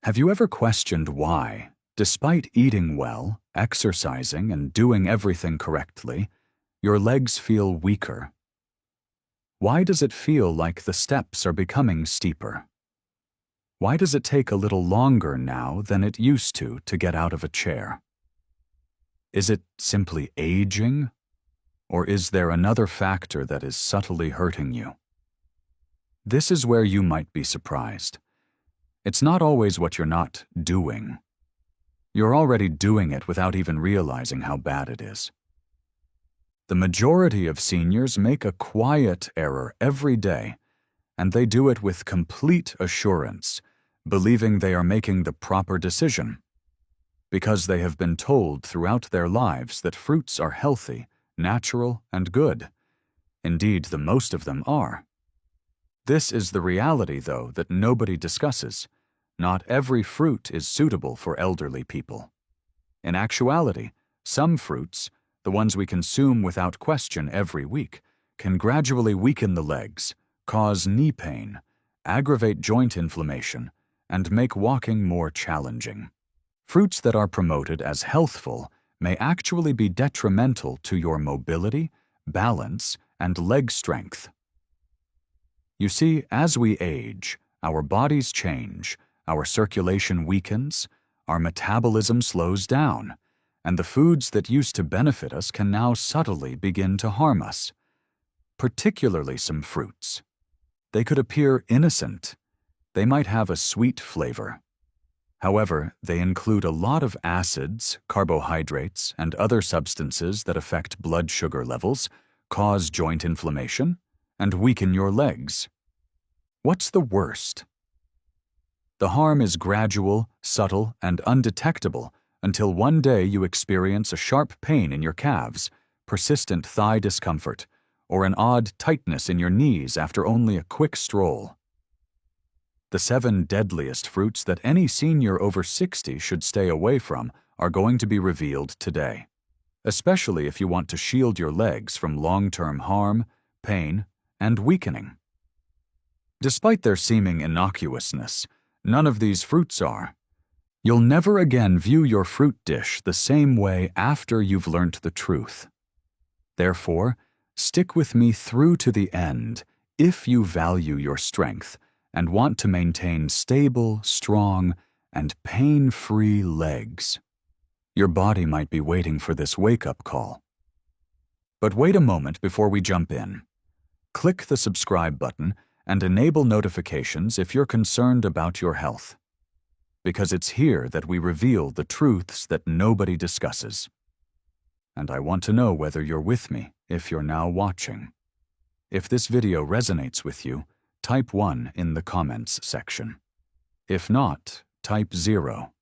Have you ever questioned why, despite eating well, exercising, and doing everything correctly, your legs feel weaker? Why does it feel like the steps are becoming steeper? Why does it take a little longer now than it used to get out of a chair? Is it simply aging? Or is there another factor that is subtly hurting you? This is where you might be surprised. It's not always what you're not doing. You're already doing it without even realizing how bad it is. The majority of seniors make a quiet error every day, and they do it with complete assurance, believing they are making the proper decision, because they have been told throughout their lives that fruits are healthy, natural, and good. Indeed, the most of them are. This is the reality, though, that nobody discusses. Not every fruit is suitable for elderly people. In actuality, some fruits, the ones we consume without question every week, can gradually weaken the legs, cause knee pain, aggravate joint inflammation, and make walking more challenging. Fruits that are promoted as healthful may actually be detrimental to your mobility, balance, and leg strength. You see, as we age, our bodies change, our circulation weakens, our metabolism slows down, and the foods that used to benefit us can now subtly begin to harm us. Particularly some fruits. They could appear innocent. They might have a sweet flavor. However, they include a lot of acids, carbohydrates, and other substances that affect blood sugar levels, cause joint inflammation, and weaken your legs. What's the worst? The harm is gradual, subtle, and undetectable until one day you experience a sharp pain in your calves, persistent thigh discomfort, or an odd tightness in your knees after only a quick stroll. The 7 deadliest fruits that any senior over 60 should stay away from are going to be revealed today, especially if you want to shield your legs from long-term harm, pain, and weakening. Despite their seeming innocuousness, none of these fruits are. You'll never again view your fruit dish the same way after you've learnt the truth. Therefore, stick with me through to the end if you value your strength and want to maintain stable, strong, and pain-free legs. Your body might be waiting for this wake-up call. But wait a moment before we jump in. Click the subscribe button and enable notifications if you're concerned about your health. Because it's here that we reveal the truths that nobody discusses. And I want to know whether you're with me if you're now watching. If this video resonates with you, type 1 in the comments section. If not, type 0.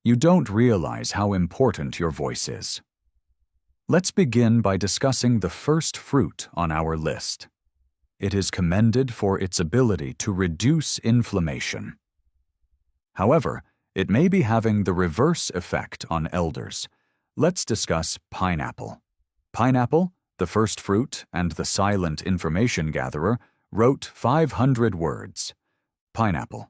You don't realize how important your voice is. Let's begin by discussing the first fruit on our list. It is commended for its ability to reduce inflammation. However, it may be having the reverse effect on elders. Let's discuss pineapple. Pineapple, the first fruit and the silent information gatherer, wrote 500 words. Pineapple.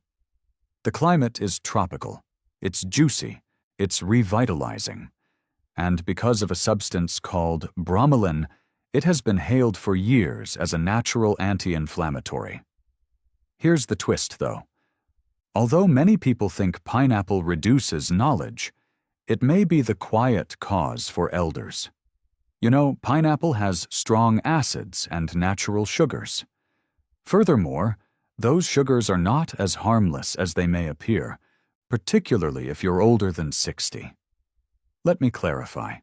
The climate is tropical. It's juicy. It's revitalizing. And because of a substance called bromelain, it has been hailed for years as a natural anti-inflammatory. Here's the twist, though. Although many people think pineapple reduces knowledge, it may be the quiet cause for elders. You know, pineapple has strong acids and natural sugars. Furthermore, those sugars are not as harmless as they may appear, particularly if you're older than 60. Let me clarify.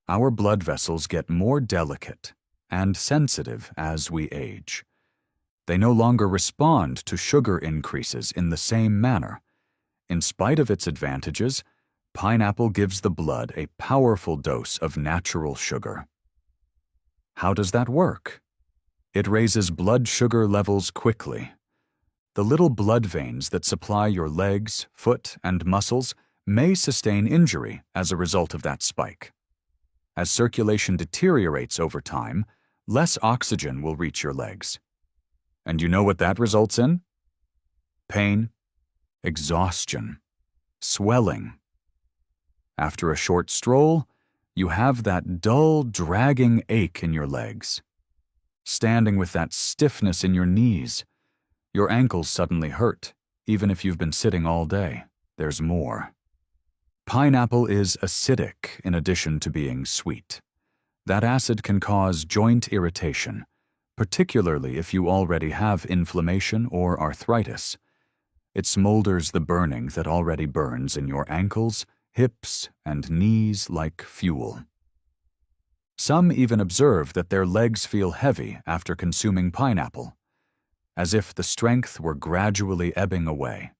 Our blood vessels get more delicate and sensitive as we age. They no longer respond to sugar increases in the same manner. In spite of its advantages, pineapple gives the blood a powerful dose of natural sugar. How does that work? It raises blood sugar levels quickly. The little blood veins that supply your legs, foot, and muscles may sustain injury as a result of that spike. As circulation deteriorates over time, less oxygen will reach your legs. And you know what that results in? Pain, exhaustion, swelling. After a short stroll, you have that dull, dragging ache in your legs. Standing with that stiffness in your knees. Your ankles suddenly hurt, even if you've been sitting all day. There's more. Pineapple is acidic in addition to being sweet. That acid can cause joint irritation, particularly if you already have inflammation or arthritis. It smolders the burning that already burns in your ankles, hips, and knees like fuel. Some even observe that their legs feel heavy after consuming pineapple, as if the strength were gradually ebbing away.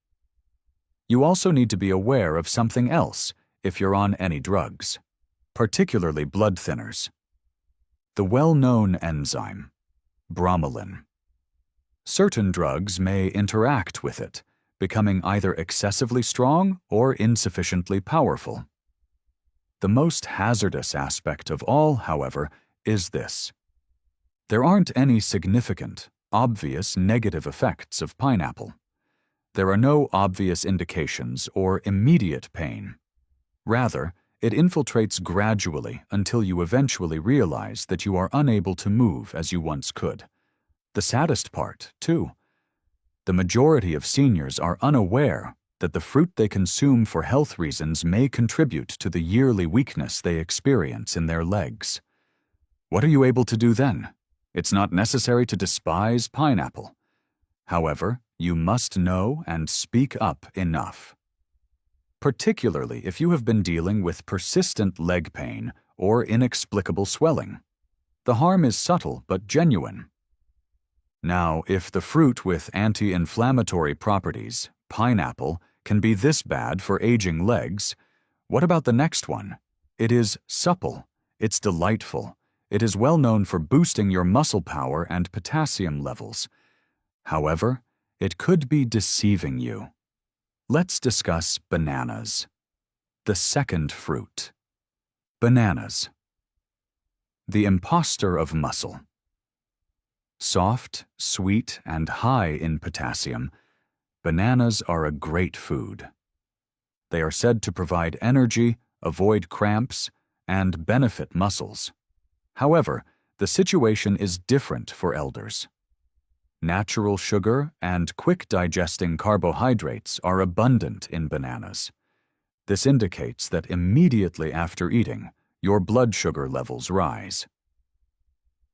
You also need to be aware of something else if you're on any drugs, particularly blood thinners. The well-known enzyme, bromelain. Certain drugs may interact with it, becoming either excessively strong or insufficiently powerful. The most hazardous aspect of all, however, is this. There aren't any significant, obvious negative effects of pineapple. There are no obvious indications or immediate pain. Rather, it infiltrates gradually until you eventually realize that you are unable to move as you once could. The saddest part, too. The majority of seniors are unaware that the fruit they consume for health reasons may contribute to the yearly weakness they experience in their legs. What are you able to do then? It's not necessary to despise pineapple. However, you must know and speak up enough. Particularly if you have been dealing with persistent leg pain or inexplicable swelling. The harm is subtle but genuine. Now, if the fruit with anti-inflammatory properties, pineapple, can be this bad for aging legs, what about the next one? It is supple, it's delightful, it is well known for boosting your muscle power and potassium levels. However, it could be deceiving you. Let's discuss bananas. The second fruit. Bananas. The imposter of muscle. Soft, sweet, and high in potassium, bananas are a great food. They are said to provide energy, avoid cramps, and benefit muscles. However, the situation is different for elders. Natural sugar and quick-digesting carbohydrates are abundant in bananas. This indicates that immediately after eating, your blood sugar levels rise.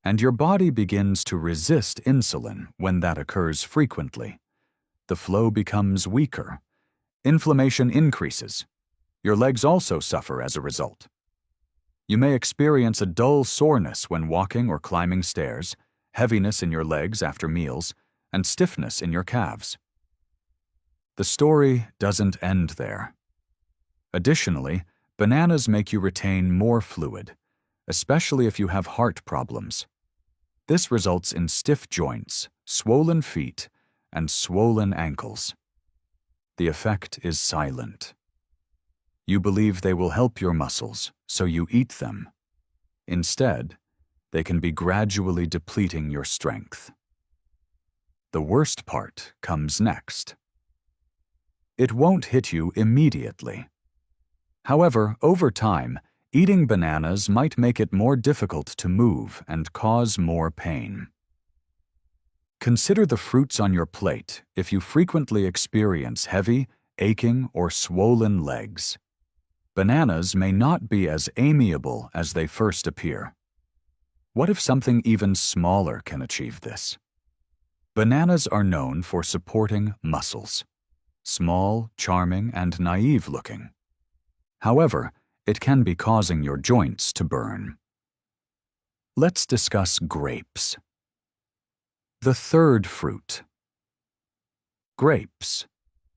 And your body begins to resist insulin when that occurs frequently. The flow becomes weaker. Inflammation increases. Your legs also suffer as a result. You may experience a dull soreness when walking or climbing stairs, heaviness in your legs after meals, and stiffness in your calves. The story doesn't end there. Additionally, bananas make you retain more fluid, especially if you have heart problems. This results in stiff joints, swollen feet, and swollen ankles. The effect is silent. You believe they will help your muscles, so you eat them. Instead, they can be gradually depleting your strength. The worst part comes next. It won't hit you immediately. However, over time, eating bananas might make it more difficult to move and cause more pain. Consider the fruits on your plate if you frequently experience heavy, aching, or swollen legs. Bananas may not be as amiable as they first appear. What if something even smaller can achieve this? Bananas are known for supporting muscles. Small, charming, and naive-looking. However, it can be causing your joints to burn. Let's discuss grapes. The third fruit. Grapes.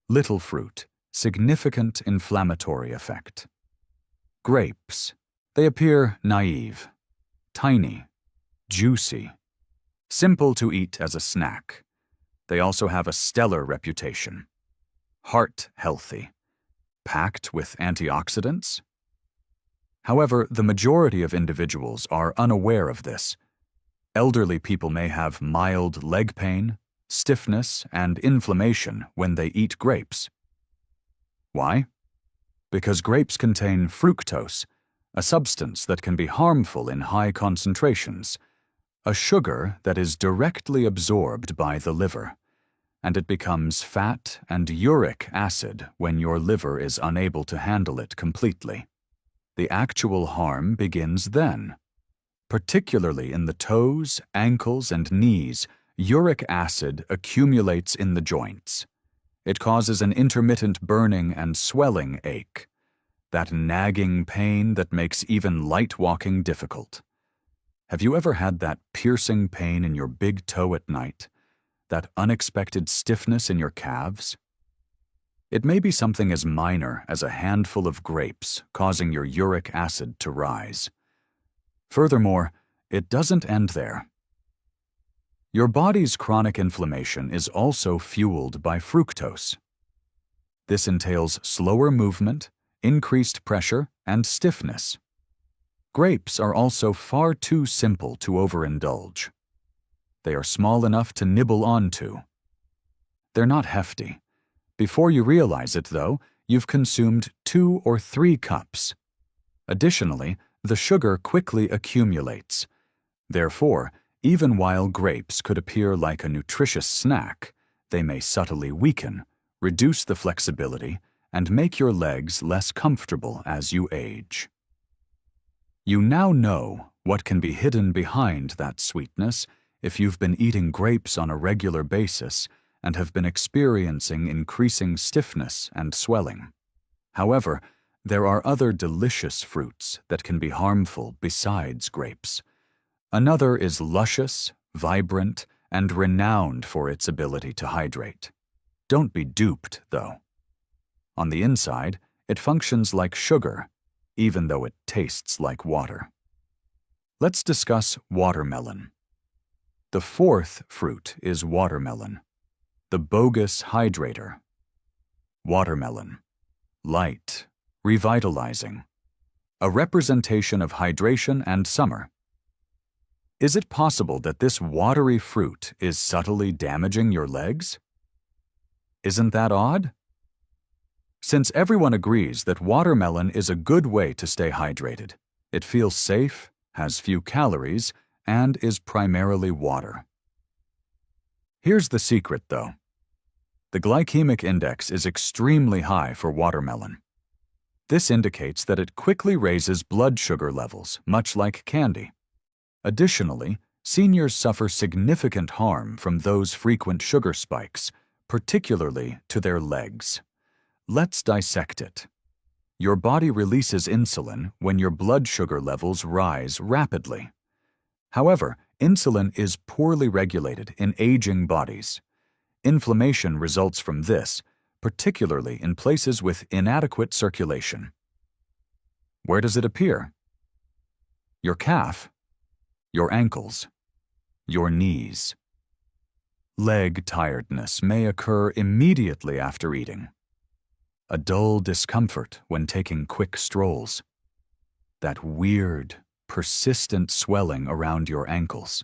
Little fruit. Significant inflammatory effect. Grapes. They appear naive, tiny, juicy, simple to eat as a snack. They also have a stellar reputation. Heart healthy. Packed with antioxidants. However, the majority of individuals are unaware of this. Elderly people may have mild leg pain, stiffness, and inflammation when they eat grapes. Why? Because grapes contain fructose, a substance that can be harmful in high concentrations, a sugar that is directly absorbed by the liver, and it becomes fat and uric acid when your liver is unable to handle it completely. The actual harm begins then. Particularly in the toes, ankles, and knees, uric acid accumulates in the joints. It causes an intermittent burning and swelling ache, that nagging pain that makes even light walking difficult. Have you ever had that piercing pain in your big toe at night? That unexpected stiffness in your calves? It may be something as minor as a handful of grapes causing your uric acid to rise. Furthermore, it doesn't end there. Your body's chronic inflammation is also fueled by fructose. This entails slower movement, increased pressure, and stiffness. Grapes are also far too simple to overindulge. They are small enough to nibble onto. They're not hefty. Before you realize it, though, you've consumed 2 or 3 cups. Additionally, the sugar quickly accumulates. Therefore, even while grapes could appear like a nutritious snack, they may subtly weaken, reduce the flexibility, and make your legs less comfortable as you age. You now know what can be hidden behind that sweetness if you've been eating grapes on a regular basis and have been experiencing increasing stiffness and swelling. However, there are other delicious fruits that can be harmful besides grapes. Another is luscious, vibrant, and renowned for its ability to hydrate. Don't be duped, though. On the inside, it functions like sugar, even though it tastes like water. Let's discuss watermelon. The 4th fruit is watermelon, the bogus hydrator. Watermelon. Light, revitalizing. A representation of hydration and summer. Is it possible that this watery fruit is subtly damaging your legs? Isn't that odd? Since everyone agrees that watermelon is a good way to stay hydrated, it feels safe, has few calories, and is primarily water. Here's the secret, though. The glycemic index is extremely high for watermelon. This indicates that it quickly raises blood sugar levels, much like candy. Additionally, seniors suffer significant harm from those frequent sugar spikes, particularly to their legs. Let's dissect it. Your body releases insulin when your blood sugar levels rise rapidly. However, insulin is poorly regulated in aging bodies. Inflammation results from this, particularly in places with inadequate circulation. Where does it appear? Your calf, your ankles, your knees. Leg tiredness may occur immediately after eating. A dull discomfort when taking quick strolls. That weird, persistent swelling around your ankles.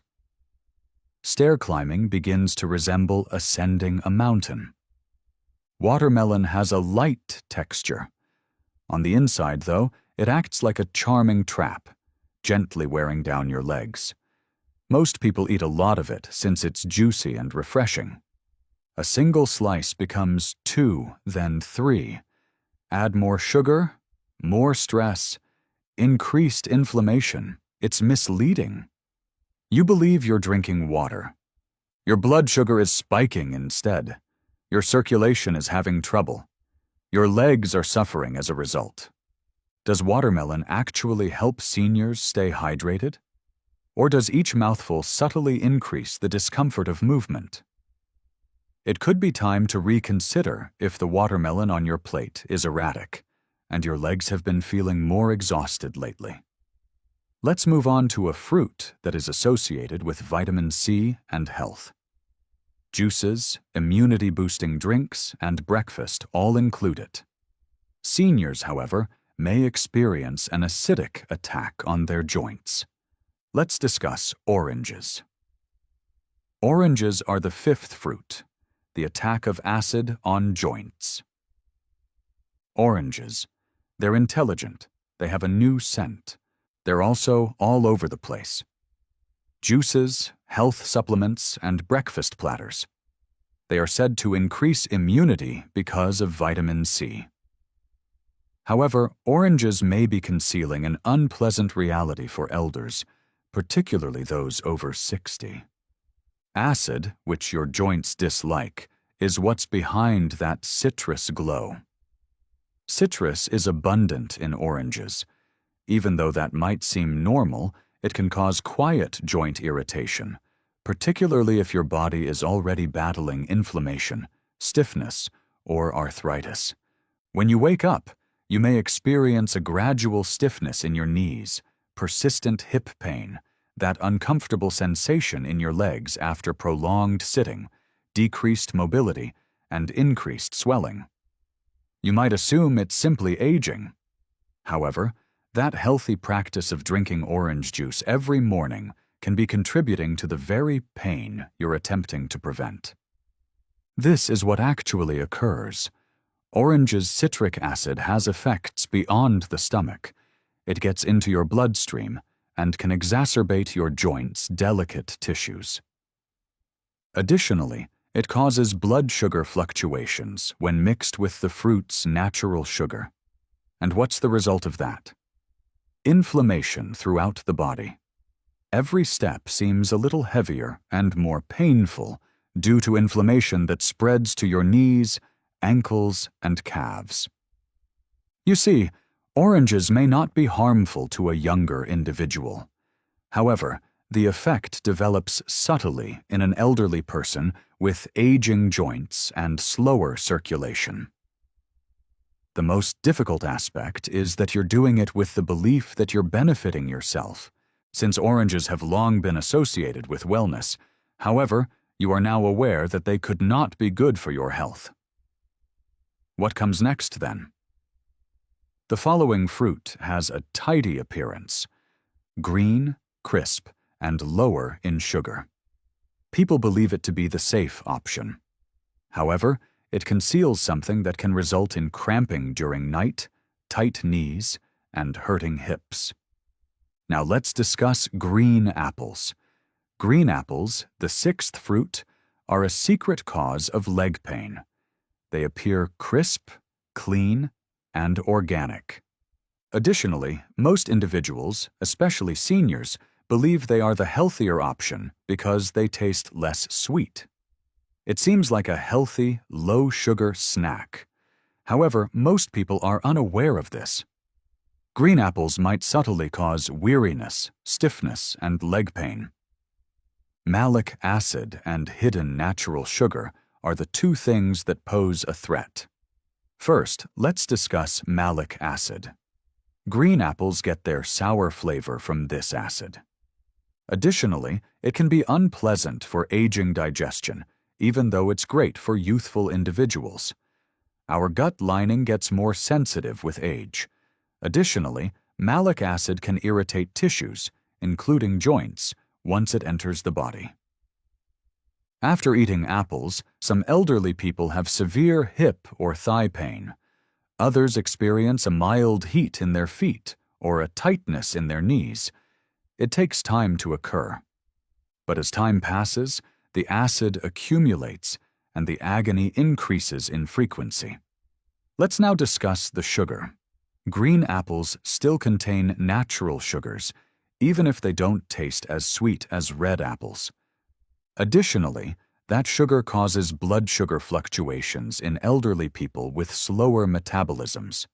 Stair climbing begins to resemble ascending a mountain. Watermelon has a light texture. On the inside, though, it acts like a charming trap, gently wearing down your legs. Most people eat a lot of it since it's juicy and refreshing. A single slice becomes 2, then 3. Add more sugar, more stress, increased inflammation. It's misleading. You believe you're drinking water. Your blood sugar is spiking instead. Your circulation is having trouble. Your legs are suffering as a result. Does watermelon actually help seniors stay hydrated? Or does each mouthful subtly increase the discomfort of movement? It could be time to reconsider if the watermelon on your plate is erratic, and your legs have been feeling more exhausted lately. Let's move on to a fruit that is associated with vitamin C and health. Juices, immunity-boosting drinks, and breakfast all include it. Seniors, however, may experience an acidic attack on their joints. Let's discuss oranges. Oranges are the 5th fruit, the attack of acid on joints. Oranges. They're intelligent. They have a new scent. They're also all over the place. Juices, health supplements, and breakfast platters. They are said to increase immunity because of vitamin C. However, oranges may be concealing an unpleasant reality for elders, particularly those over 60. Acid, which your joints dislike, is what's behind that citrus glow. Citrus is abundant in oranges. Even though that might seem normal, it can cause quiet joint irritation, particularly if your body is already battling inflammation, stiffness, or arthritis. When you wake up, you may experience a gradual stiffness in your knees, persistent hip pain, that uncomfortable sensation in your legs after prolonged sitting, decreased mobility, and increased swelling. You might assume it's simply aging. However, that healthy practice of drinking orange juice every morning can be contributing to the very pain you're attempting to prevent. This is what actually occurs. Orange's citric acid has effects beyond the stomach. It gets into your bloodstream and can exacerbate your joints' delicate tissues. Additionally, it causes blood sugar fluctuations when mixed with the fruit's natural sugar. And what's the result of that? Inflammation throughout the body. Every step seems a little heavier and more painful due to inflammation that spreads to your knees, ankles, and calves. You see, oranges may not be harmful to a younger individual. However, the effect develops subtly in an elderly person with aging joints and slower circulation. The most difficult aspect is that you're doing it with the belief that you're benefiting yourself, since oranges have long been associated with wellness. However, you are now aware that they could not be good for your health. What comes next, then? The following fruit has a tidy appearance: green, crisp, and lower in sugar. People believe it to be the safe option. However, it conceals something that can result in cramping during night, tight knees, and hurting hips. Now let's discuss green apples. Green apples, the sixth fruit, are a secret cause of leg pain. They appear crisp, clean, and organic. Additionally, most individuals, especially seniors, believe they are the healthier option because they taste less sweet. It seems like a healthy, low-sugar snack. However, most people are unaware of this. Green apples might subtly cause weariness, stiffness, and leg pain. Malic acid and hidden natural sugar are the two things that pose a threat. First, let's discuss malic acid. Green apples get their sour flavor from this acid. Additionally, it can be unpleasant for aging digestion, even though it's great for youthful individuals. Our gut lining gets more sensitive with age. Additionally, malic acid can irritate tissues, including joints, once it enters the body. After eating apples, some elderly people have severe hip or thigh pain. Others experience a mild heat in their feet or a tightness in their knees. It takes time to occur. But as time passes, the acid accumulates and the agony increases in frequency. Let's now discuss the sugar. Green apples still contain natural sugars, even if they don't taste as sweet as red apples. Additionally, that sugar causes blood sugar fluctuations in elderly people with slower metabolisms.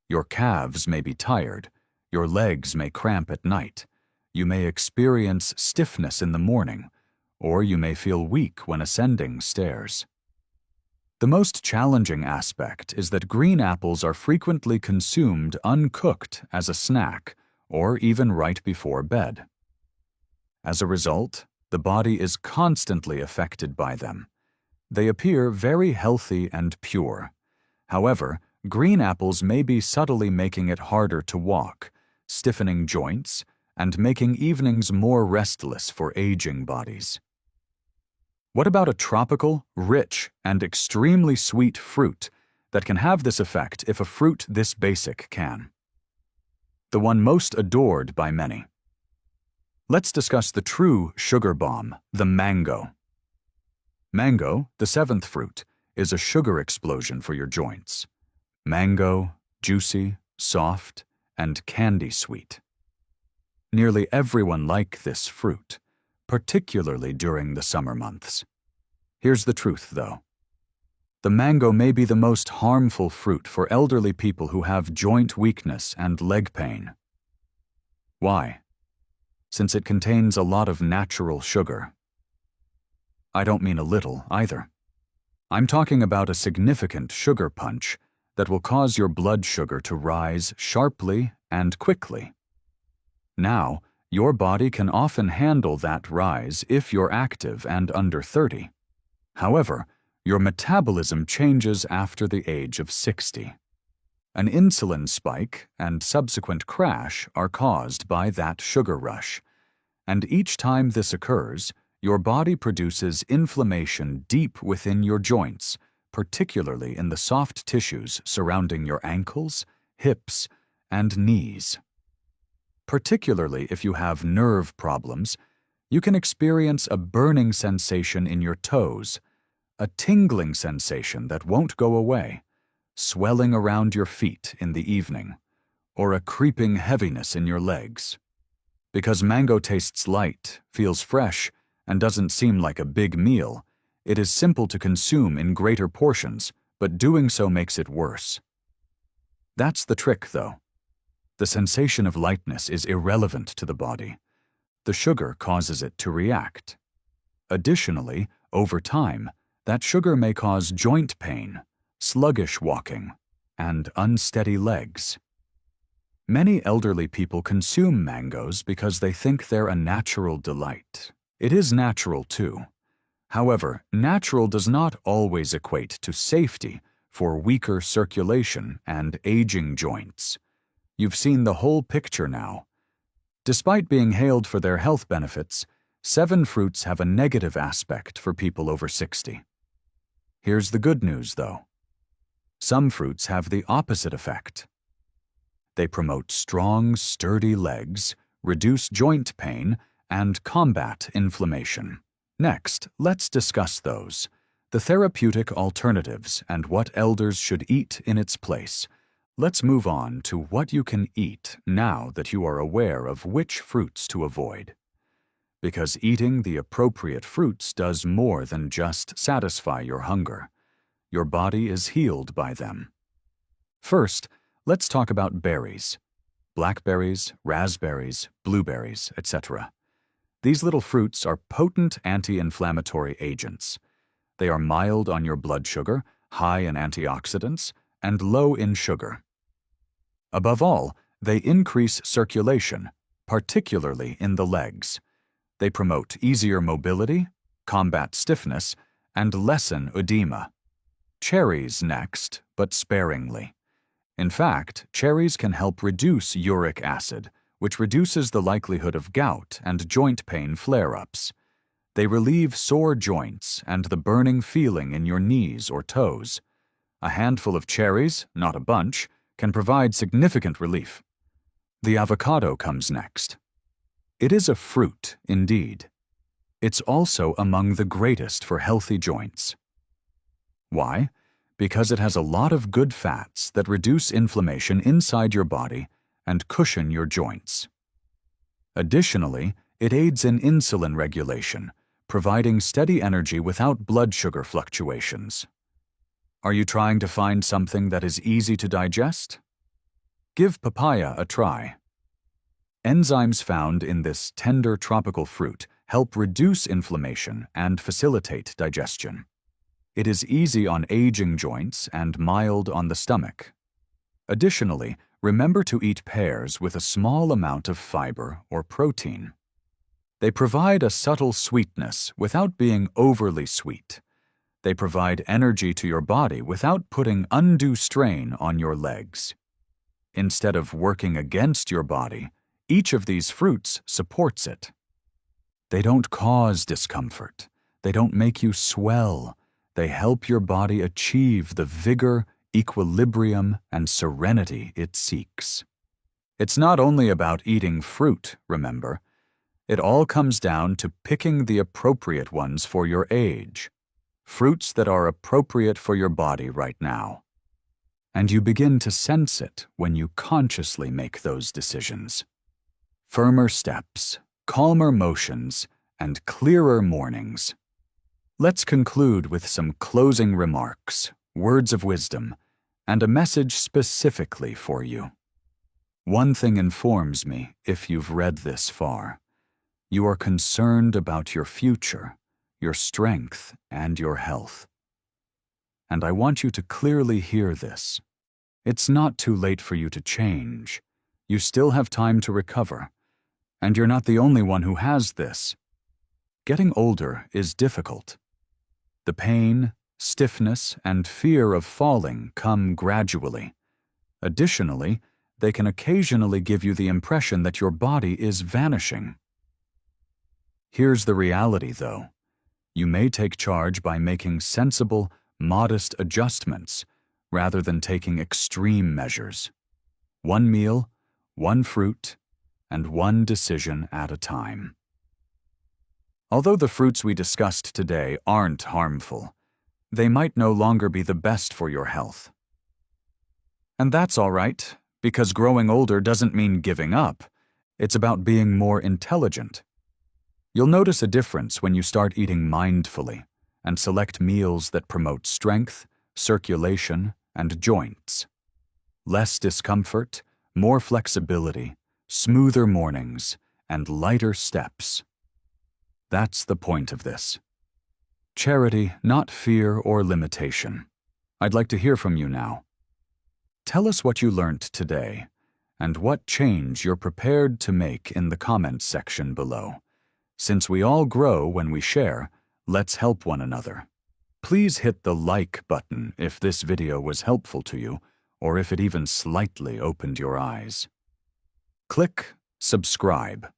Your calves may be tired, your legs may cramp at night, you may experience stiffness in the morning, or you may feel weak when ascending stairs. The most challenging aspect is that green apples are frequently consumed uncooked as a snack, or even right before bed. As a result, the body is constantly affected by them. They appear very healthy and pure. However, green apples may be subtly making it harder to walk, stiffening joints, and making evenings more restless for aging bodies. What about a tropical, rich, and extremely sweet fruit that can have this effect if a fruit this basic can. The one most adored by many. Let's discuss the true sugar bomb, the mango. Mango, the seventh fruit, is a sugar explosion for your joints. Mango, juicy, soft, and candy sweet. Nearly everyone likes this fruit, particularly during the summer months. Here's the truth, though. The mango may be the most harmful fruit for elderly people who have joint weakness and leg pain. Why? Since it contains a lot of natural sugar. I don't mean a little, either. I'm talking about a significant sugar punch that will cause your blood sugar to rise sharply and quickly. Now, your body can often handle that rise if you're active and under 30. However, your metabolism changes after the age of 60. An insulin spike and subsequent crash are caused by that sugar rush, and each time this occurs, your body produces inflammation deep within your joints, particularly in the soft tissues surrounding your ankles, hips, and knees. Particularly if you have nerve problems, you can experience a burning sensation in your toes, a tingling sensation that won't go away, swelling around your feet in the evening, or a creeping heaviness in your legs. Because mango tastes light, feels fresh, and doesn't seem like a big meal, it is simple to consume in greater portions, but doing so makes it worse. That's the trick, though. The sensation of lightness is irrelevant to the body. The sugar causes it to react. Additionally, over time, that sugar may cause joint pain, sluggish walking, and unsteady legs. Many elderly people consume mangoes because they think they're a natural delight. It is natural, too. However, natural does not always equate to safety for weaker circulation and aging joints. You've seen the whole picture now. Despite being hailed for their health benefits, 7 fruits have a negative aspect for people over 60. Here's the good news, though. Some fruits have the opposite effect. They promote strong, sturdy legs, reduce joint pain, and combat inflammation. Next, let's discuss those, the therapeutic alternatives and what elders should eat in its place. Let's move on to what you can eat now that you are aware of which fruits to avoid. Because eating the appropriate fruits does more than just satisfy your hunger. Your body is healed by them. First, let's talk about berries. Blackberries, raspberries, blueberries, etc. These little fruits are potent anti-inflammatory agents. They are mild on your blood sugar, high in antioxidants, and low in sugar. Above all, they increase circulation, particularly in the legs. They promote easier mobility, combat stiffness, and lessen edema. Cherries next, but sparingly. In fact, cherries can help reduce uric acid, which reduces the likelihood of gout and joint pain flare-ups. They relieve sore joints and the burning feeling in your knees or toes. A handful of cherries, not a bunch, can provide significant relief. The avocado comes next. It is a fruit, indeed. It's also among the greatest for healthy joints. Why? Because it has a lot of good fats that reduce inflammation inside your body and cushion your joints. Additionally, it aids in insulin regulation, providing steady energy without blood sugar fluctuations. Are you trying to find something that is easy to digest? Give papaya a try. Enzymes found in this tender tropical fruit help reduce inflammation and facilitate digestion. It is easy on aging joints and mild on the stomach. Additionally, remember to eat pears with a small amount of fiber or protein. They provide a subtle sweetness without being overly sweet. They provide energy to your body without putting undue strain on your legs. Instead of working against your body, each of these fruits supports it. They don't cause discomfort. They don't make you swell. They help your body achieve the vigor, equilibrium, and serenity it seeks. It's not only about eating fruit, remember. It all comes down to picking the appropriate ones for your age, fruits that are appropriate for your body right now. And you begin to sense it when you consciously make those decisions. Firmer steps, calmer motions, and clearer mornings. Let's conclude with some closing remarks, words of wisdom, and a message specifically for you. One thing informs me, if you've read this far. You are concerned about your future, your strength, and your health. And I want you to clearly hear this. It's not too late for you to change. You still have time to recover. And you're not the only one who has this. Getting older is difficult. The pain, stiffness, and fear of falling come gradually. Additionally, they can occasionally give you the impression that your body is vanishing. Here's the reality, though. You may take charge by making sensible, modest adjustments rather than taking extreme measures. One meal, one fruit, and one decision at a time. Although the fruits we discussed today aren't harmful, they might no longer be the best for your health. And that's all right, because growing older doesn't mean giving up. It's about being more intelligent. You'll notice a difference when you start eating mindfully and select meals that promote strength, circulation, and joints. Less discomfort, more flexibility, smoother mornings, and lighter steps. That's the point of this. Charity, not fear or limitation. I'd like to hear from you now. Tell us what you learned today and what change you're prepared to make in the comments section below. Since we all grow when we share, let's help one another. Please hit the like button if this video was helpful to you or if it even slightly opened your eyes. Click subscribe.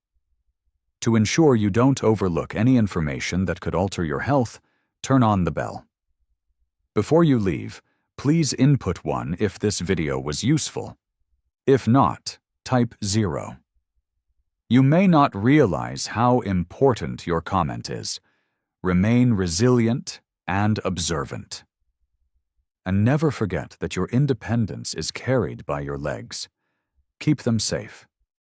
To ensure you don't overlook any information that could alter your health, turn on the bell. Before you leave, please input 1 if this video was useful. If not, type 0. You may not realize how important your comment is. Remain resilient and observant. And never forget that your independence is carried by your legs. Keep them safe.